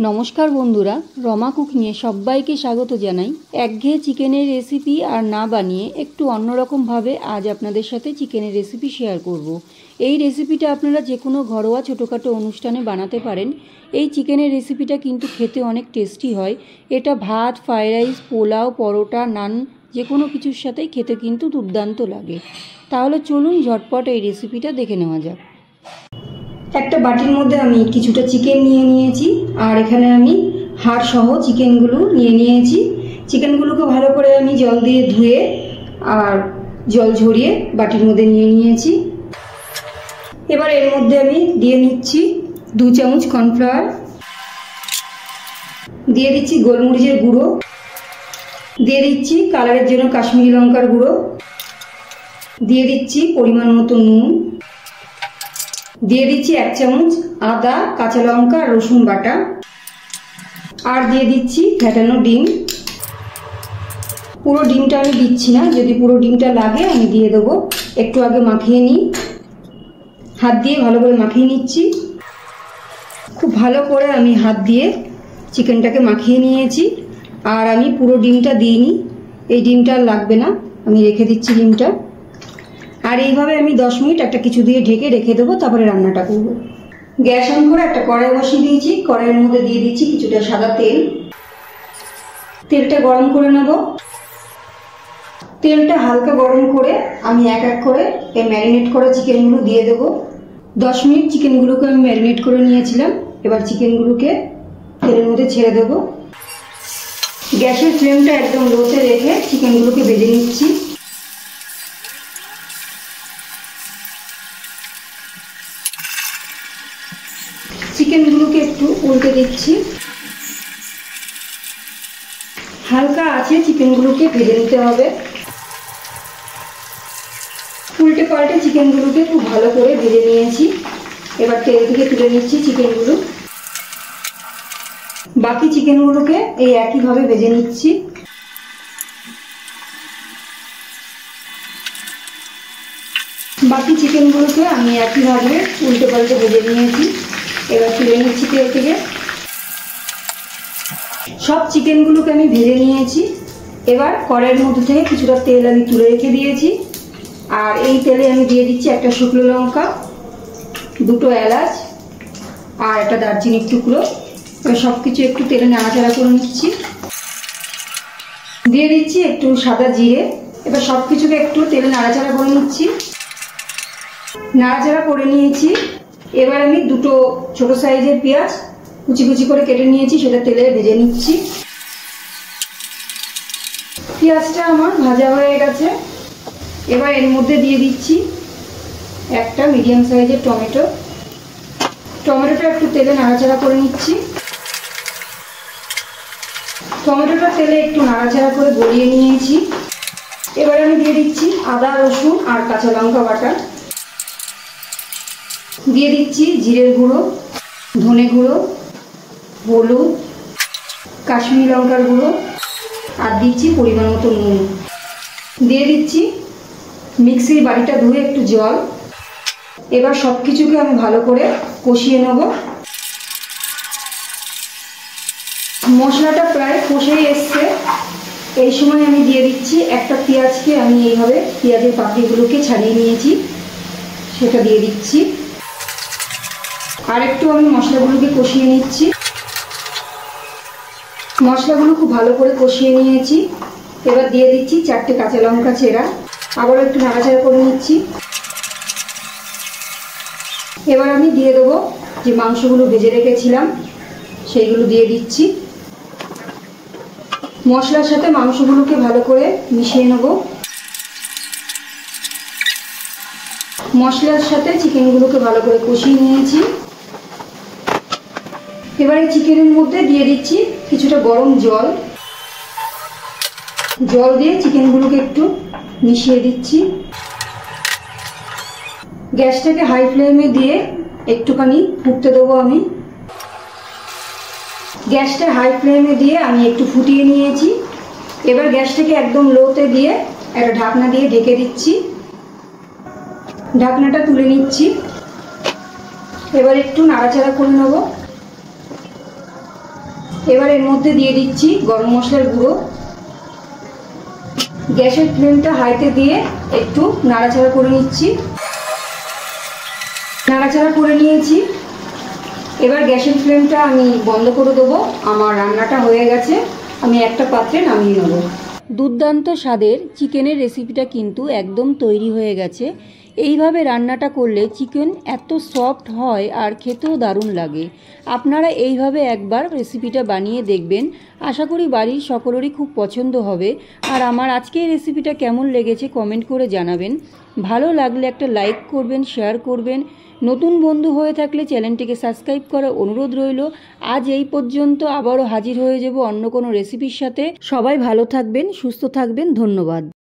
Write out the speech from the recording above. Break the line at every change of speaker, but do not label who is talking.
নমস্কার বন্ধুরা, রমা কুকিংয়ে সবাইকে স্বাগত জানাই। একঘেয়ে চিকেনের রেসিপি আর না বানিয়ে একটু অন্যরকমভাবে আজ আপনাদের সাথে চিকেনের রেসিপি শেয়ার করব। এই রেসিপিটা আপনারা যে কোনো ঘরোয়া ছোটোখাটো অনুষ্ঠানে বানাতে পারেন। এই চিকেনের রেসিপিটা কিন্তু খেতে অনেক টেস্টি হয়। এটা ভাত, ফ্রাইড রাইস, পোলাও, পরোটা, নান যে কোনো কিছুর সাথেই খেতে কিন্তু দুর্দান্ত লাগে। তাহলে চলুন ঝটপট এই রেসিপিটা দেখে নেওয়া যাক। একটা বাটির মধ্যে আমি কিছুটা চিকেন নিয়ে নিয়েছি, আর এখানে আমি হাড় সহ চিকেনগুলো নিয়ে নিয়েছি। চিকেনগুলোকে ভালো করে আমি জল দিয়ে ধুয়ে আর জল ঝরিয়ে বাটির মধ্যে নিয়ে নিয়েছি। এবার এর মধ্যে আমি দিয়ে নিচ্ছি 2 চামচ কর্নফ্লাওয়ার, দিয়ে দিচ্ছি গোলমরিচের গুঁড়ো, দিয়ে দিচ্ছি কালারের জন্য কাশ্মীরি লঙ্কার গুঁড়ো, দিয়ে দিচ্ছি পরিমাণ মতো নুন, দিয়ে দিচ্ছি 1 চামচ আদা, কাঁচা লঙ্কা, রসুন বাটা, আর দিয়ে দিচ্ছি ফেটানো ডিম। পুরো ডিমটা আমি দিচ্ছি না, যদি পুরো ডিমটা লাগে আমি দিয়ে দেবো। একটু আগে মাখিয়ে নিই, হাত দিয়ে ভালো করে মাখিয়ে নিচ্ছি। খুব ভালো করে আমি হাত দিয়ে চিকেনটাকে মাখিয়ে নিয়েছি, আর আমি পুরো ডিমটা দিইনি, এই ডিমটা আর লাগবে না, আমি রেখে দিচ্ছি ডিমটা। আর এইভাবে আমি 10 মিনিট একটা কিছু দিয়ে ঢেকে রেখে দেবো, তারপরে রান্নাটা করব। গ্যাস অন করে একটা কড়াই বসিয়ে দিয়েছি। কড়াইয়ের মধ্যে দিয়ে দিচ্ছি কিছুটা সাদা তেল। তেলটা গরম করে নেব। তেলটা হালকা গরম করে আমি এক এক করে এই ম্যারিনেট করা চিকেনগুলো দিয়ে দেবো। 10 মিনিট চিকেনগুলোকে আমি ম্যারিনেট করে নিয়েছিলাম। এবার চিকেনগুলোকে তেলের মধ্যে ছেড়ে দেবো। গ্যাসের ফ্লেমটা একদম লোতে রেখে চিকেনগুলোকে ভেজে নিচ্ছি। চিকেনগুলোকে একটু উল্টে দিচ্ছি। হালকা আছে চিকেনগুলোকে ভেজে নিতে হবে। উল্টে পাল্টে চিকেনগুলোকে খুব ভালো করে ভেজে নিয়েছি। এবার তেল থেকে তুলে নিচ্ছি চিকেনগুলো। বাকি চিকেনগুলোকে এই একইভাবে ভেজে নিচ্ছি। বাকি চিকেনগুলোকে আমি একইভাবে উল্টে পাল্টে ভেজে নিয়েছি। এবার তুলে নিচ্ছি তেল থেকে। সব চিকেনগুলোকে আমি ভেজে নিয়েছি। এবার কড়াইয়ের মধ্যে থেকে কিছুটা তেল আমি তুলে রেখে দিয়েছি, আর এই তেলে আমি দিয়ে দিচ্ছি একটা শুকনো লঙ্কা, 2টো এলাচ, আর একটা দারচিনির টুকরো। এবার সব কিছু একটু তেলে নাড়াচাড়া করে নিচ্ছি। দিয়ে দিচ্ছি একটু সাদা জিরে। এবার সব কিছুকে একটু তেলে নাড়াচাড়া করে নিচ্ছি। নাড়াচাড়া করে নিয়েছি। এবার আমি 2টো ছোট সাইজের পেঁয়াজ কুচি কুচি করে কেটে নিয়েছি, সেটা তেলে ভেজে নিচ্ছি। পেঁয়াজটা আমার ভাজা হয়ে গেছে। এবার এর মধ্যে দিয়ে দিচ্ছি একটা মিডিয়াম সাইজের টমেটো। টমেটোটা একটু তেলে নাড়াচাড়া করে নিচ্ছি। টমেটোটা তেলে একটু নাড়াচাড়া করে গলিয়ে নিয়েছি। এবার আমি দিয়ে দিচ্ছি আদা, রসুন আর কাঁচা লঙ্কা বাটা। দিয়ে দিচ্ছি জিরের গুঁড়ো, ধনে গুঁড়ো, হলুদ, কাশ্মীরি লঙ্কার গুঁড়ো, আর দিচ্ছি পরিমাণ মতো নুন। দিয়ে দিচ্ছি মিক্সির বাটিটা ধুয়ে একটু জল। এবার সব কিছুকে আমি ভালো করে কষিয়ে নেব। মশলাটা প্রায় কষেই এসছে। এই সময় আমি দিয়ে দিচ্ছি একটা পেঁয়াজকে আমি এইভাবে পেঁয়াজের পাপড়িগুলোকে ছাড়িয়ে নিয়েছি, সেটা দিয়ে দিচ্ছি। আর একটু আমি মশলাগুলোকে কষিয়ে নিচ্ছি। মশলাগুলো খুব ভালো করে কষিয়ে নিয়েছি। এবার দিয়ে দিচ্ছি 4টে কাঁচা লঙ্কা চেরা। আবার একটু নাড়াচাড়া করে নিচ্ছি। এবার আমি দিয়ে দেবো যে মাংসগুলো ভেজে রেখেছিলাম, সেইগুলো দিয়ে দিচ্ছি। মশলার সাথে মাংসগুলোকে ভালো করে মিশিয়ে নেব। মশলার সাথে চিকেনগুলোকে ভালো করে কষিয়ে নিয়েছি। এবারে চিকেনের মধ্যে দিয়ে দিচ্ছি কিছুটা গরম জল। জল দিয়ে চিকেনগুলোকে একটু মিশিয়ে দিচ্ছি। গ্যাসটাকে হাই ফ্লেমে দিয়ে একটুখানি ফুটতে দেবো আমি। গ্যাসটা হাই ফ্লেমে দিয়ে আমি একটু ফুটিয়ে নিয়েছি। এবার গ্যাসটাকে একদম লোতে দিয়ে একটা ঢাকনা দিয়ে ঢেকে দিচ্ছি। ঢাকনাটা তুলে নিচ্ছি। এবার একটু নাড়াচাড়া করে নেব। এবার এর মধ্যে দিয়ে দিচ্ছি গরম মশলার গুঁড়ো। গ্যাসের ফ্লেমটা হাইতে দিয়ে একটু নাড়াচাড়া করে নিচ্ছি। নাড়াচাড়া করে নিয়েছি। এবার গ্যাসের ফ্লেমটা আমি বন্ধ করে দেবো। আমার রান্নাটা হয়ে গেছে, আমি একটা পাত্রে নামিয়ে নেব। দুর্দান্ত স্বাদের চিকেনের রেসিপিটা কিন্তু একদম তৈরি হয়ে গেছে। এইভাবে রান্নাটা করলে চিকেন এত সফট হয় আর খেতেও দারুণ লাগে। আপনারা এইভাবে একবার রেসিপিটা বানিয়ে দেখবেন, আশা করি বাড়ির সকলেরই খুব পছন্দ হবে। আর আমার আজকের রেসিপিটা কেমন লেগেছে কমেন্ট করে জানাবেন। ভালো লাগলে একটা লাইক করবেন, শেয়ার করবেন। নতুন বন্ধু হয়ে থাকলে চ্যানেলটিকে সাবস্ক্রাইব করার অনুরোধ রইল। আজ এই পর্যন্ত, আবারও হাজির হয়ে যাব অন্য কোনো রেসিপির সাথে। সবাই ভালো থাকবেন, সুস্থ থাকবেন। ধন্যবাদ।